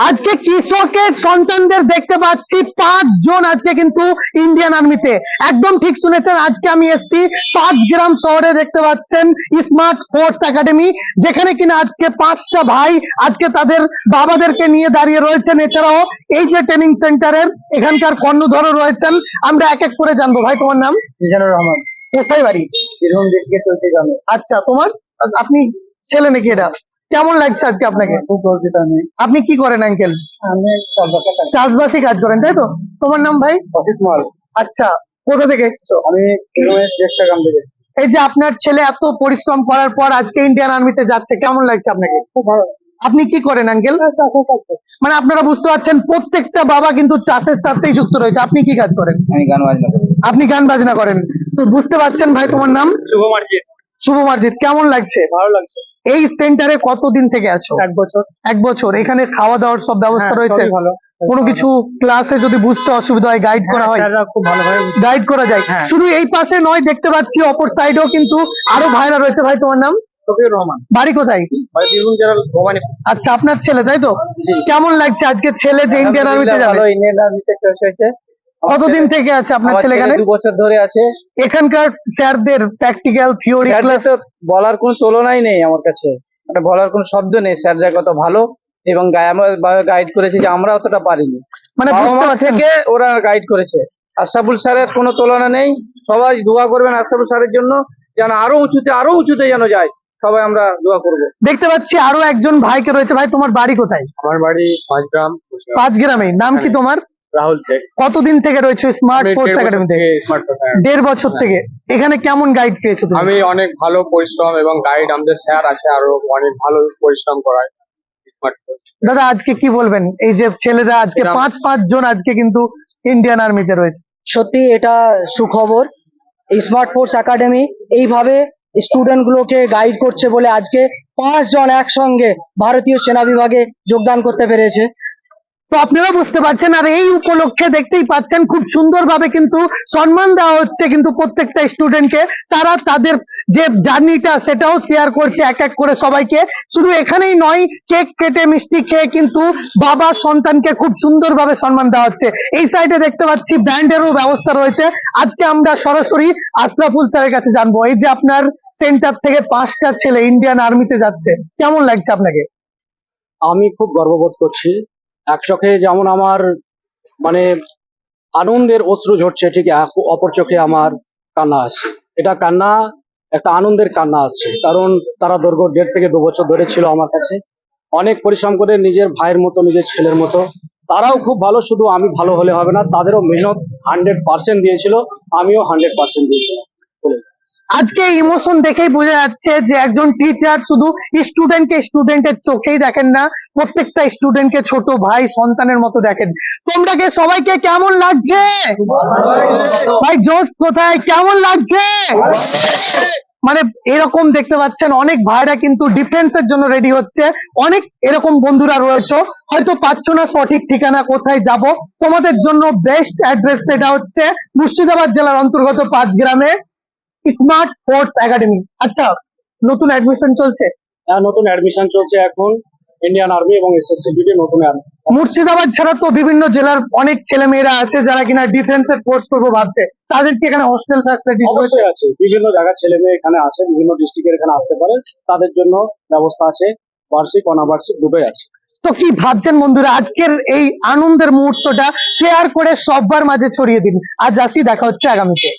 আজকে কৃষকের সন্তানদের দেখতে পাচ্ছি 5 জন আজকে কিন্তু ইন্ডিয়ান আর্মিতে। একদম ঠিক শুনেছেন, আজকে আমি এসছি 5 গ্রাম শহরে। দেখতে পাচ্ছেন স্মার্ট ফোর্স একাডেমি, যেখানে কিনা আজকে 5টা ভাই আজকে তাদের বাবাদেরকে নিয়ে দাঁড়িয়ে রয়েছেন। এছাড়াও এই যে ট্রেনিং সেন্টারের এখানকার কর্ণধরও রয়েছেন। আমরা এক এক করে জানবো। ভাই, তোমার নাম? মিজানুর রহমান। কোথায় বাড়ি? বীরভূম ডিস্ট্রিক্টের চৌচিগ্রামে। আচ্ছা, তোমার? আপনি ছেলে নাকি এটা? কেমন লাগছে আজকে আপনাকে? খুব গর্বিত আমি। আপনি কি করেন আঙ্কেল? আমি চাষবাসই কাজ করেন, তাই তো? তোমার নাম ভাই? অসিত মাল। আচ্ছা, কোথা থেকে এসেছো? আমি বীরভূমের দেশটা থেকে এসেছি। এই যে আপনার ছেলে এত পরিশ্রম করার পর আজকে ইন্ডিয়ান আর্মিতে যাচ্ছে, কেমন লাগছে আপনাকে? খুব ভালো। আপনি কি করেন আঙ্কেল? চাষের কাজ করি। মানে আপনারা বুঝতে পারছেন, প্রত্যেকটা বাবা কিন্তু চাষের সাথেই যুক্ত রয়েছে। আপনি কি কাজ করেন? আমি গান বাজনা করি। আপনি গান বাজনা করেন, তো বুঝতে পারছেন। ভাই, তোমার নাম? শুভ মার্জিত। শুভ মার্জিত। কেমন লাগছে? ভালো লাগছে। এই সেন্টারে কতদিন থেকে আছো? 1 বছর। 1 বছর। এখানে খাওয়া দাওয়ার সব ব্যবস্থা রয়েছে? সবই ভালো। কোনো কিছু ক্লাসে যদি বুঝতে অসুবিধা হয় গাইড করা হয়? স্যাররা খুব ভালোভাবে গাইড করা যায়। হ্যাঁ। শুধু এই পাশে নয়, দেখতে পাচ্ছি অপর সাইডেও কিন্তু আরো ভাইরা রয়েছে। ভাই, তোমার নাম? শফিউর রহমান। বাড়ি কোথায়? বীরভূম জেলার ভবানীপুর। আচ্ছা, আপনার ছেলে, তাই তো? জি। কেমন লাগছে আজকে ছেলে যে ইন্ডিয়ান আর্মিতে যাবে? ভালো, ইন্ডিয়ান আর্মিতে চয়েস হয়েছে। কতদিন থেকে আছে আপনার ছেলে এখানে? 2 বছর ধরে আছে। এখানকার স্যারদের প্র্যাকটিক্যাল থিওরি ক্লাস স্যারদের তো বলার কোনো তুলনাই নেই আমার কাছে, মানে বলার কোনো শব্দ নেই। স্যাররা কত ভালো এবং গাইড করেছে যে আমরা অতটা পারিনি। মানে বাবা বুঝতে মা পারছেন থেকে ওরা গাইড করেছে। আশরাফুল স্যারের কোনো তুলনা নেই। সবাই দোয়া করবেন আশরাফুল স্যারের জন্য, যেন আরো উঁচুতে যেন যায়। সবাই আমরা দোয়া করবো। দেখতে পাচ্ছি আরো একজন ভাইকে রয়েছে। ভাই, তোমার বাড়ি কোথায়? আমার বাড়ি 5 গ্রাম। 5 গ্রামে। নাম কি তোমার? রাহুল শেখ। কতদিন থেকে রয়েছে স্মার্ট ফোর্স একাডেমি থেকে? Smart force. 1.5 বছর থেকে। এখানে কেমন গাইড পেয়েছো তুমি? আমি অনেক ভালো পরিশ্রম এবং গাইড, আমাদের স্যার আছে আরো অনেক ভালো পরিশ্রম করায় স্মার্ট ফোর্স। দাদা, আজকে কি বলবেন? এই যে ছেলেরা আজকে 5 জন আজকে কিন্তু ইন্ডিয়ান আর্মিতে রয়েছে। সত্যি এটা সুখবর। এই স্মার্ট ফোর্স একাডেমি এইভাবে স্টুডেন্ট গুলোকে গাইড করছে বলে আজকে 5 জন একসঙ্গে ভারতীয় সেনা বিভাগে যোগদান করতে পেরেছে। তো আপনারা বুঝতে পারছেন, আর এই উপলক্ষে দেখতেই পাচ্ছেন খুব সুন্দরভাবে কিন্তু সম্মান দেওয়া হচ্ছে কিন্তু প্রত্যেকটা স্টুডেন্টকে। তারা তাদের যে জার্নিটা সেটাও শেয়ার করছে এক এক করে সবাইকে। শুধু এখানেই নয়, কেক কেটে মিষ্টি খেয়ে কিন্তু বাবা সন্তানকে খুব সুন্দরভাবে সম্মান দেওয়া হচ্ছে। এই সাইডে দেখতে পাচ্ছি ব্যান্ডেরও ব্যবস্থা রয়েছে। আজকে আমরা সরাসরি আশরাফুল স্যারের কাছে জানবো, এই যে আপনার সেন্টার থেকে 5টা ছেলে ইন্ডিয়ান আর্মিতে যাচ্ছে, কেমন লাগছে আপনাকে? আমি খুব গর্ববোধ করছি। এক চোখে যেমন আমার মানে আনন্দের অশ্রু ঝরছে, ঠিক অপর চোখে আমার কান্না আসছে। এটা কান্না একটা আনন্দের কান্না আসছে, কারণ তারা দীর্ঘ 1.5 থেকে 2 বছর ধরে ছিল আমার কাছে। অনেক পরিশ্রম করে নিজের ভাইয়ের মতো, নিজের ছেলের মতো। তারাও খুব ভালো, শুধু আমি ভালো হলে হবে না, তাদেরও মেহনত 100% দিয়েছিল, আমিও 100% দিয়েছিলাম। আজকে ইমোশন দেখেই বোঝা যাচ্ছে যে একজন টিচার শুধু স্টুডেন্টের চোখেই দেখেন না, প্রত্যেকটা স্টুডেন্টকে ছোট ভাই সন্তানের মতো দেখেন। তোমরাকে সবাইকে কেমন লাগছে? ভাই জোশ কোথায়? কেমন লাগছে? মানে এরকম দেখতে পাচ্ছেন অনেক ভাইরা কিন্তু ডিফেন্সের জন্য রেডি হচ্ছে। অনেক এরকম বন্ধুরা রয়েছে, হয়তো পাচ্ছ না সঠিক ঠিকানা কোথায় যাব। তোমাদের জন্য বেস্ট অ্যাড্রেস এটা হচ্ছে মুর্শিদাবাদ জেলার অন্তর্গত 5 গ্রামে স্মার্ট ফোর্স একাডেমি। আচ্ছা, নতুন অ্যাডমিশন চলছে? নতুন অ্যাডমিশন চলছে এখন ইন্ডিয়ান আর্মি এবং এসএসসি নতুন আর্মি। মুর্শিদাবাদ ছাড়া তো বিভিন্ন জেলার অনেক ছেলে মেয়েরা আছে যারা কিনা ডিফেন্সের কোর্স করবো ভাবছে, তাদেরকে এখানে হোস্টেল ফ্যাসিলিটি অবশ্যই আছে। বিভিন্ন জায়গার ছেলে মেয়ে এখানে আছে, বিভিন্ন ডিস্ট্রিক্টের এখানে আসতে পারে, তাদের জন্য ব্যবস্থা আছে। বার্ষিক অনাবার্ষিক দুটোই আছে। তো কি ভাবছেন বন্ধুরা? আজকের এই আনন্দের মুহূর্তটা শেয়ার করে সবার মাঝে ছড়িয়ে দিন। আজ আসি, দেখা হচ্ছে আগামীতে।